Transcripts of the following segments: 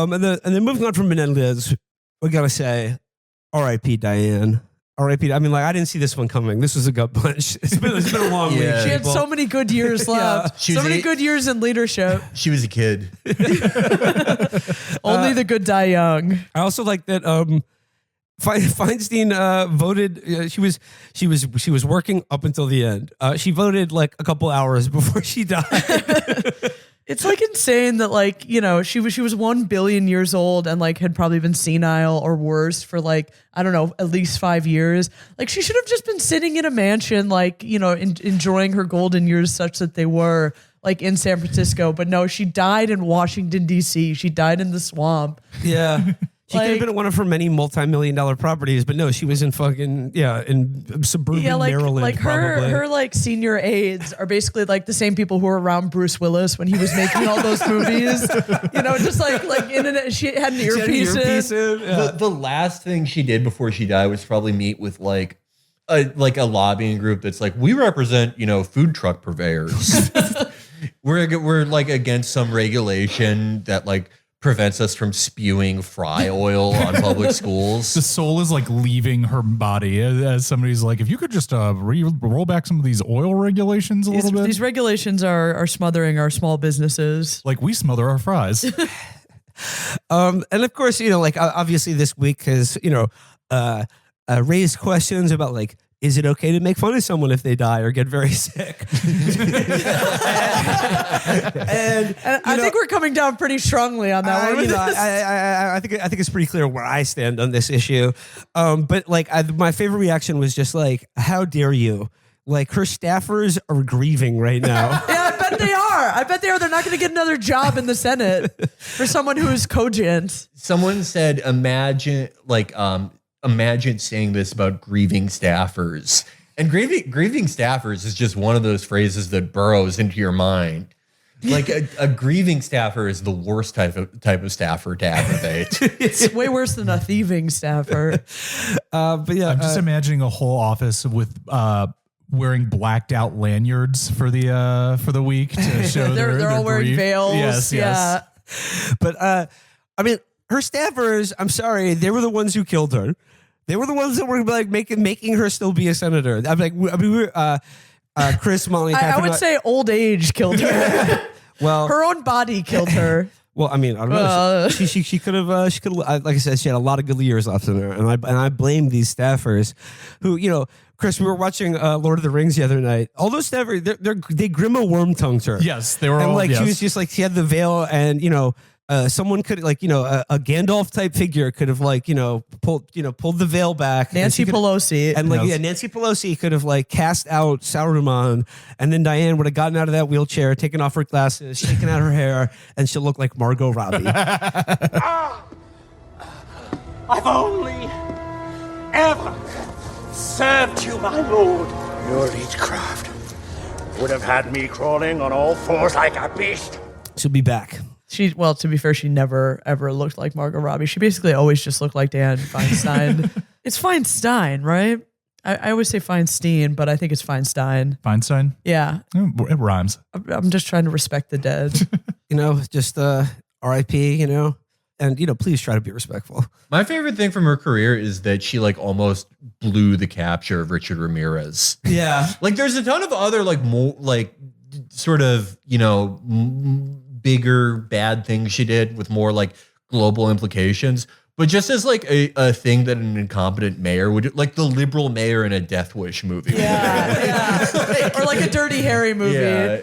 And then moving on from Menendez, we gotta say, R.I.P. Dyin. R.I.P. I mean, like, I didn't see this one coming. This was a gut punch. It's been a long week. Yeah. She had so many good years left. She So was many good years in leadership. She was a kid. Only the good die young. I also like that Feinstein voted. She was working up until the end. She voted like a couple hours before she died. It's like insane that like, you know, she was 1 billion years old and like had probably been senile or worse for like, I don't know, at least 5 years. Like she should have just been sitting in a mansion, like, you know, enjoying her golden years such that they were like in San Francisco. But no, she died in Washington, D.C. She died in the swamp. Yeah. She could have Like- been at one of her many multi-million-dollar properties, but no, she was in fucking in suburban Maryland. Like probably. her like senior aides are basically like the same people who were around Bruce Willis when he was making all those movies. You know, just like she had an earpiece in. Yeah. The last thing she did before she died was probably meet with like a lobbying group that's like, we represent, you know, food truck purveyors. we're like against some regulation that like prevents us from spewing fry oil on public schools. The soul is like leaving her body as somebody's like, if you could just roll back some of these oil regulations a little bit. These regulations are smothering our small businesses. Like we smother our fries. And of course, you know, like obviously this week has, you know, raised questions about like, is it okay to make fun of someone if they die or get very sick? and I think we're coming down pretty strongly on that one. You know, I think it's pretty clear where I stand on this issue. But like, my favorite reaction was just like, "How dare you!" Like her staffers are grieving right now. Yeah, I bet they are. I bet they are. They're not going to get another job in the Senate for someone who is cogent. Someone said, imagine saying this about grieving staffers. And grieving staffers is just one of those phrases that burrows into your mind. Like a grieving staffer is the worst type of staffer to aggravate. It's way worse than a thieving staffer. But yeah, I'm just imagining a whole office with wearing blacked out lanyards for the week to show they're all wearing grief. veils. Yes, Yeah. but I mean, her staffers, I'm sorry, they were the ones who killed her. They were the ones that were like making her still be a senator. I'm like, I mean, we were, Chris, Molly, I would say old age killed her. well, Her own body killed her. well, I mean, I don't know. She could have, like I said, she had a lot of good years left in her, and I blame these staffers, who, you know, Chris, we were watching Lord of the Rings the other night. All those staffers, they Grima worm tongued her. Yes, they were and all. like yes. she was just like she had the veil, and you know. Someone could like, you know, a Gandalf type figure could have like, pulled the veil back. Nancy Pelosi. And like, Yes. yeah, Nancy Pelosi could have like cast out Saruman, and then Dyin would have gotten out of that wheelchair, taken off her glasses, shaken out her hair, and she'll look like Margot Robbie. I've only ever served you, my lord. Your leechcraft would have had me crawling on all fours like a beast. She'll be back. Well, to be fair, she never ever looked like Margot Robbie. She basically always just looked like Dan Feinstein. It's Feinstein, right? I always say Feinstein, but I think it's Feinstein. Feinstein. Yeah. It rhymes. I'm just trying to respect the dead. You know, just R.I.P. You know, and you know, please try to be respectful. My favorite thing from her career is that she like almost blew the capture of Richard Ramirez. Yeah. Like there's a ton of other like more like sort of, you know, bigger bad things she did with more like global implications. But just as like a thing that an incompetent mayor would do, like the liberal mayor in a Death Wish movie. Yeah. Or like a Dirty Harry movie. Yeah.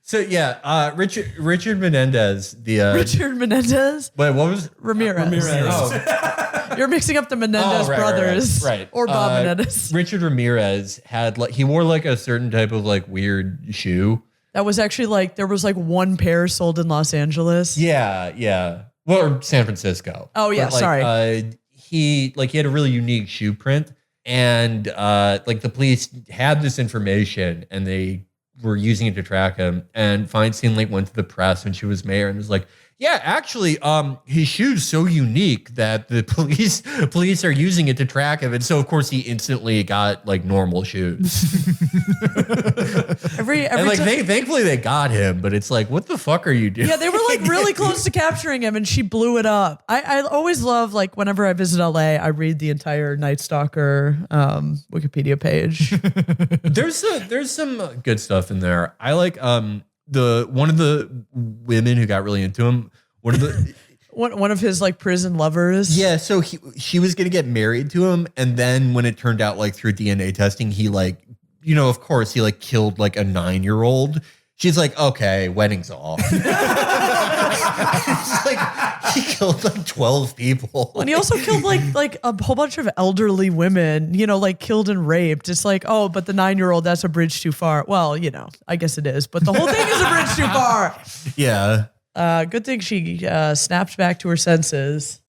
So yeah, Richard Menendez, Richard Menendez? Wait, what was Ramirez. Oh. You're mixing up the Menendez brothers. Right. Or Bob Menendez. Richard Ramirez had like, he wore like a certain type of like weird shoe. That was actually like, there was like one pair sold in Los Angeles. Yeah. Well, or San Francisco. Oh yeah, But, like, sorry. He had a really unique shoe print, and like the police had this information and they were using it to track him. And Feinstein like went to the press when she was mayor and was like, Yeah, actually, his shoe's so unique that the police are using it to track him, and so of course he instantly got like normal shoes. Every And like time- thankfully they got him, but it's like, what the fuck are you doing? Yeah, they were like really close to capturing him, and she blew it up. I always love, like, whenever I visit LA, I read the entire Night Stalker Wikipedia page. There's some good stuff in there. I like one of the women who got really into him. One of his like prison lovers. Yeah, so she was gonna get married to him, and then when it turned out like through DNA testing, he like, you know, of course he like killed like a 9-year-old. She's like, okay, wedding's off. It's like he killed like 12 people. And he also killed like a whole bunch of elderly women, you know, like killed and raped. It's like, oh, but the 9-year-old, that's a bridge too far. Well, you know, I guess it is, but the whole thing is a bridge too far. Yeah. Good thing she snapped back to her senses.